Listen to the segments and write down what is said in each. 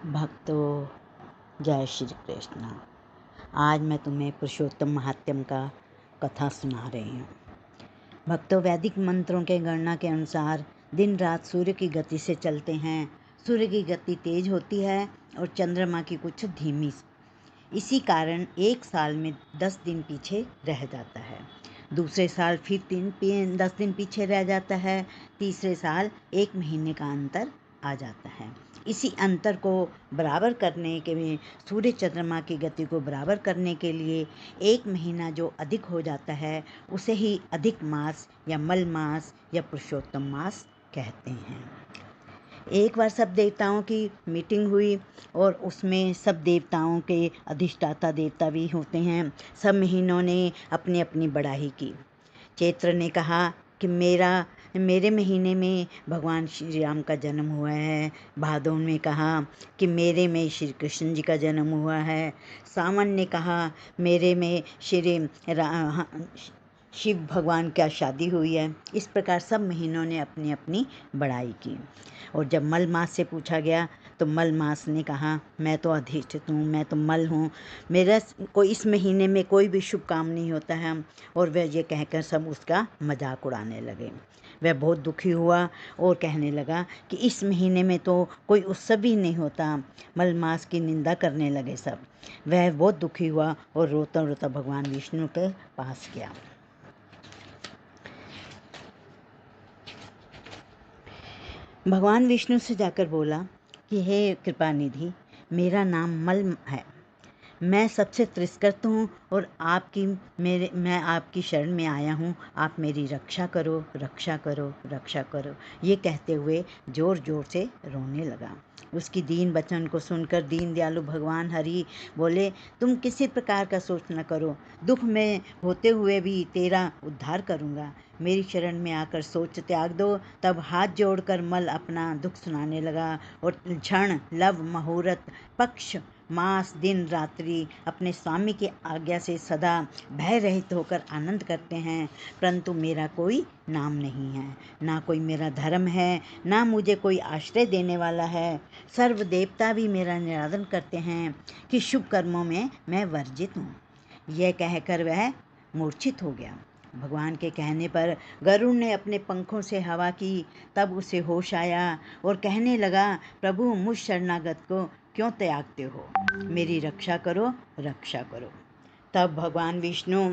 भक्तों, जय श्री कृष्ण। आज मैं तुम्हें पुरुषोत्तम महात्म्य का कथा सुना रही हूँ। भक्तों, वैदिक मंत्रों के गणना के अनुसार दिन रात सूर्य की गति से चलते हैं। सूर्य की गति तेज होती है और चंद्रमा की कुछ धीमी। इसी कारण एक साल में 10 दिन पीछे रह जाता है, दूसरे साल फिर 10 दिन पीछे रह जाता है, तीसरे साल 1 महीने का अंतर आ जाता है। इसी अंतर को बराबर करने के लिए, सूर्य चंद्रमा की गति को बराबर करने के लिए 1 महीना जो अधिक हो जाता है उसे ही अधिक मास या मल मास या पुरुषोत्तम मास कहते हैं। एक बार सब देवताओं की मीटिंग हुई और उसमें सब देवताओं के अधिष्ठाता देवता भी होते हैं। सब महीनों ने अपनी अपनी बड़ाई की। चैत्र ने कहा कि मेरे महीने में भगवान श्री राम का जन्म हुआ है। भादों ने कहा कि मेरे में श्री कृष्ण जी का जन्म हुआ है। सावन ने कहा मेरे में शिव भगवान का शादी हुई है। इस प्रकार सब महीनों ने अपनी अपनी बड़ाई की। और जब मल मास से पूछा गया तो मल मास ने कहा मैं तो अधिष्ठित हूँ, मैं तो मल हूँ, मेरा कोई इस महीने में कोई भी शुभ काम नहीं होता है। और वह ये कहकर सब उसका मजाक उड़ाने लगे। वह बहुत दुखी हुआ और कहने लगा कि इस महीने में तो कोई उत्सव भी नहीं होता। मल मास की निंदा करने लगे सब। वह बहुत दुखी हुआ और रोता रोता भगवान विष्णु के पास गया। भगवान विष्णु से जाकर बोला कि हे कृपा निधि, मेरा नाम मल है, मैं सबसे तिरस्कृत हूँ और मैं आपकी शरण में आया हूँ। आप मेरी रक्षा करो, रक्षा करो, रक्षा करो। ये कहते हुए जोर जोर से रोने लगा। उसकी दीन वचन को सुनकर दीन दयालु भगवान हरि बोले, तुम किसी प्रकार का सोच न करो, दुख में होते हुए भी तेरा उद्धार करूँगा। मेरी शरण में आकर सोच त्याग दो। तब हाथ जोड़कर मल अपना दुख सुनाने लगा और क्षण, लव, मुहूर्त, पक्ष, मास, दिन, रात्रि अपने स्वामी की आज्ञा से सदा भय रहित होकर आनंद करते हैं। परंतु मेरा कोई नाम नहीं है, ना कोई मेरा धर्म है, ना मुझे कोई आश्रय देने वाला है। सर्व देवता भी मेरा निरादन करते हैं कि शुभ कर्मों में मैं वर्जित हूँ। यह कहकर वह मूर्छित हो गया। भगवान के कहने पर गरुड़ ने अपने पंखों से हवा की। तब उसे होश आया और कहने लगा, प्रभु, मुझ शरणागत को क्यों त्यागते हो? मेरी रक्षा करो, रक्षा करो। तब भगवान विष्णु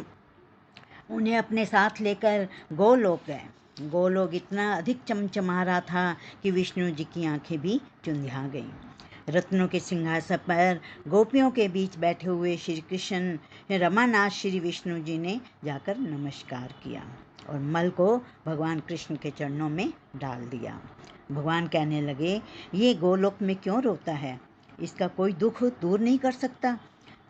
उन्हें अपने साथ लेकर गोलोक गए। गोलोक इतना अधिक चमचमा रहा था कि विष्णु जी की आंखें भी चुंधिया गईं। रत्नों के सिंहासन पर गोपियों के बीच बैठे हुए श्री कृष्ण रमानाथ श्री विष्णु जी ने जाकर नमस्कार किया और मल को भगवान कृष्ण के चरणों में डाल दिया। भगवान कहने लगे, ये गोलोक में क्यों रोता है? इसका कोई दुख दूर नहीं कर सकता?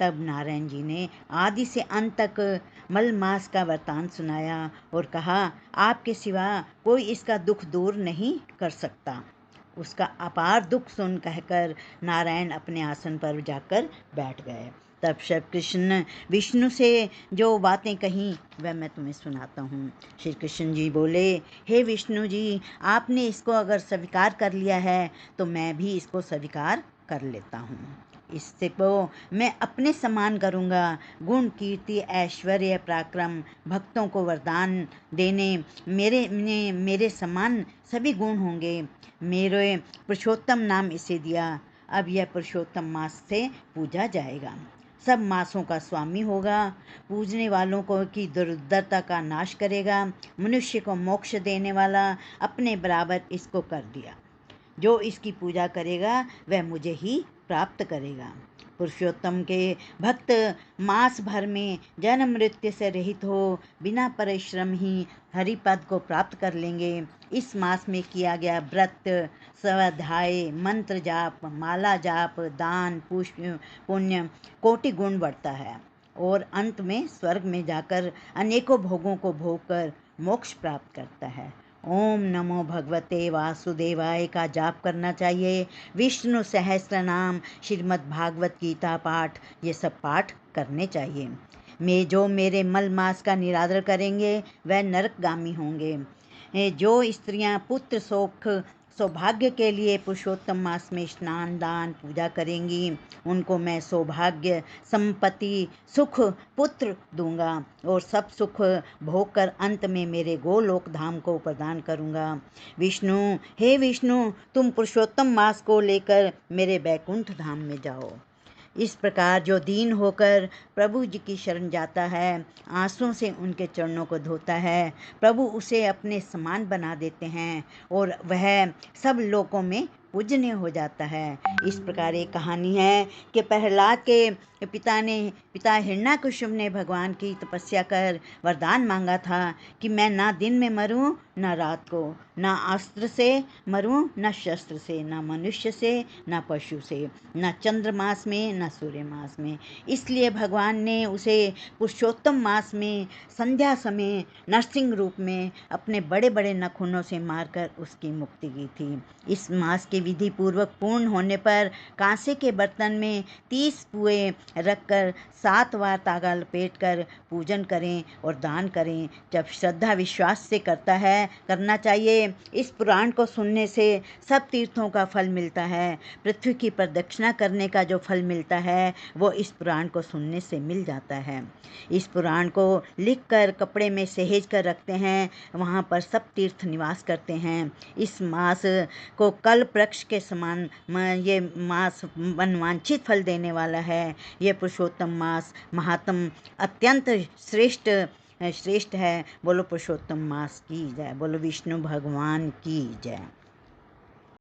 तब नारायण जी ने आदि से अंत तक मल मास का वृतांत सुनाया और कहा, आपके सिवा कोई इसका दुख दूर नहीं कर सकता। उसका अपार दुख सुन कहकर नारायण अपने आसन पर जाकर बैठ गए। तब श्री कृष्ण विष्णु से जो बातें कहीं वह मैं तुम्हें सुनाता हूँ। श्री कृष्ण जी बोले, हे विष्णु जी, आपने इसको अगर स्वीकार कर लिया है तो मैं भी इसको स्वीकार कर लेता हूँ। इससे को मैं अपने समान करूँगा। गुण, कीर्ति, ऐश्वर्य, पराक्रम, भक्तों को वरदान देने मेरे समान सभी गुण होंगे। मेरे पुरुषोत्तम नाम इसे दिया। अब यह पुरुषोत्तम मास से पूजा जाएगा। सब मासों का स्वामी होगा। पूजने वालों को की दुर्दरता का नाश करेगा। मनुष्य को मोक्ष देने वाला अपने बराबर इसको कर दिया। जो इसकी पूजा करेगा वह मुझे ही प्राप्त करेगा। पुरुषोत्तम के भक्त मास भर में जन्म मृत्यु से रहित हो बिना परिश्रम ही हरिपद को प्राप्त कर लेंगे। इस मास में किया गया व्रत, स्वाध्याय, मंत्र जाप, माला जाप, दान, पुष्प, पुण्य कोटि गुण बढ़ता है और अंत में स्वर्ग में जाकर अनेकों भोगों को भोग कर मोक्ष प्राप्त करता है। ओम नमो भगवते वासुदेवाय का जाप करना चाहिए। विष्णु सहस्त्र नाम, श्रीमद् भागवत गीता पाठ, ये सब पाठ करने चाहिए। जो मेरे मल मास का निरादर करेंगे वह नरकगामी होंगे। जो स्त्रियां पुत्र शोक सौभाग्य के लिए पुरुषोत्तम मास में स्नान दान पूजा करेंगी, उनको मैं सौभाग्य, संपत्ति, सुख, पुत्र दूंगा और सब सुख भोग कर अंत में मेरे गोलोक धाम को प्रदान करूंगा। विष्णु, हे विष्णु, तुम पुरुषोत्तम मास को लेकर मेरे बैकुंठ धाम में जाओ। इस प्रकार जो दीन होकर प्रभु जी की शरण जाता है, आंसुओं से उनके चरणों को धोता है, प्रभु उसे अपने समान बना देते हैं और वह सब लोकों में पूजनीय हो जाता है। इस प्रकार एक कहानी है कि प्रहलाद के पिता हिरण्याकश्यप ने भगवान की तपस्या कर वरदान मांगा था कि मैं ना दिन में मरूं ना रात को, ना अस्त्र से मरूं ना शस्त्र से, ना मनुष्य से ना पशु से, ना चंद्रमास में ना सूर्य मास में। इसलिए भगवान ने उसे पुरुषोत्तम मास में संध्या समय नरसिंह रूप में अपने बड़े बड़े नखूनों से मारकर उसकी मुक्ति की थी। इस मास के विधि पूर्वक पूर्ण होने पर कांसे के बर्तन में 30 पुए रखकर 7 बार तागा लपेट कर पूजन करें और दान करें। जब श्रद्धा विश्वास से करना चाहिए। इस पुराण को सुनने से सब तीर्थों का फल मिलता है। पृथ्वी की प्रदक्षिणा करने का जो फल मिलता है वो इस पुराण को सुनने से मिल जाता है। इस पुराण को लिखकर कपड़े में सहेज कर रखते हैं, वहाँ पर सब तीर्थ निवास करते हैं। इस मास को कल्प वृक्ष के समान ये मास मनवांछित फल देने वाला है। ये पुरुषोत्तम मास महात्म अत्यंत श्रेष्ठ है। बोलो पुरुषोत्तम मास की जय, बोलो विष्णु भगवान की जय।